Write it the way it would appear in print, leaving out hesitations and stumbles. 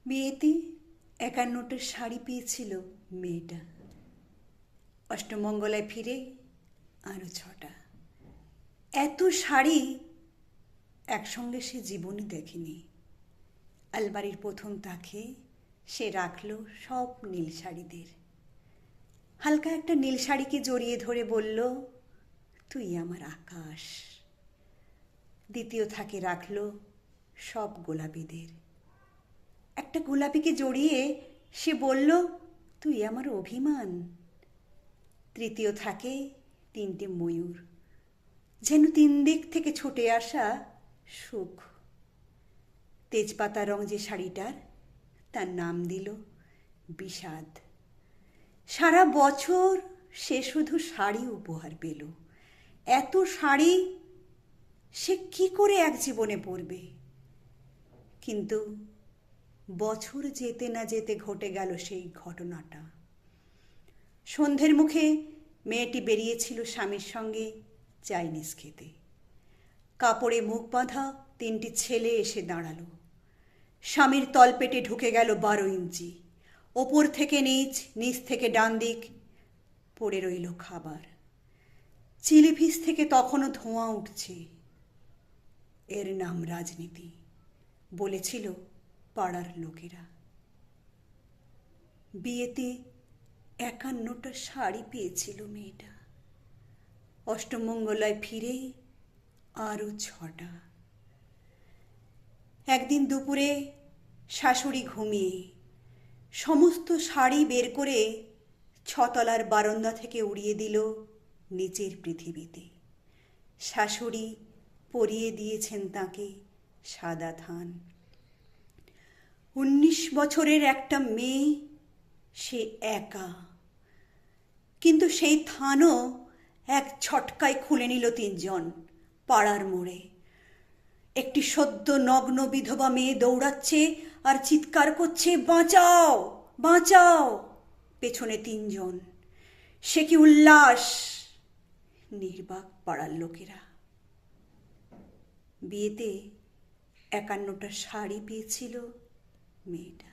বিয়েতে ৫১টা শাড়ি পেয়েছিল মেয়েটা। অষ্টমঙ্গলায় ফিরে আরও ৬টা। এত শাড়ি একসঙ্গে সে জীবনে দেখেনি। আলমারির প্রথম তাকে সে রাখল সব নীল শাড়িদের। হালকা একটা নীল শাড়িকে জড়িয়ে ধরে বলল, তুই আমার আকাশ। দ্বিতীয় থাকে রাখল সব গোলাপিদের। একটা গোলাপিকে জড়িয়ে সে বলল, তুই আমার অভিমান। তৃতীয় থাকে ৩টে ময়ূর, যেন ৩ দিক থেকে ছুটে আসা সুখ। তেজপাতা রং যে শাড়িটার, তার নাম দিল বিষাদ। সারা বছর সে শুধু শাড়ি উপহার পেল। এত শাড়ি সে কি করে এক জীবনে পরবে? কিন্তু বছর যেতে না যেতে ঘটে গেল সেই ঘটনাটা। সন্ধ্যের মুখে মেয়েটি বেরিয়েছিল স্বামীর সঙ্গে চাইনিজ খেতে। কাপড়ে মুখ বাঁধা ৩টি ছেলে এসে দাঁড়ালো। স্বামীর তলপেটে ঢুকে গেল ১২ ইঞ্চি। ওপর থেকে নিচ, নিচ থেকে ডান দিক পড়ে রইল খাবার। চিলি ফিশ থেকে তখনও ধোঁয়া উঠছে। এর নাম রাজনীতি, বলেছিল পাড়ার লোকেরা। বিয়েতে ৫১টা শাড়ি পেয়েছিল মেয়েটা। অষ্টমঙ্গলায় ফিরে আরও ৬টা। একদিন দুপুরে শাশুড়ি ঘুমিয়ে সমস্ত শাড়ি বের করে ৬তলার বারান্দা থেকে উড়িয়ে দিল নিচের পৃথিবীতে। শাশুড়ি পরিয়ে দিয়েছেন তাকে সাদা থান। ১৯ বছরের একটা মেয়ে, সে একা। কিন্তু সেই থানও এক ঝটকায় খুলে নিল ৩ জন পাড়ার মোড়ে। একটি সদ্য নগ্ন বিধবা মেয়ে দৌড়াচ্ছে আর চিৎকার করছে, বাঁচাও বাঁচাও। পেছনে ৩ জন। সে কি উল্লাস! নির্বাক পাড়ার লোকেরা। বিয়েতে ৫১টা শাড়ি পেয়েছিল মেয়েটা।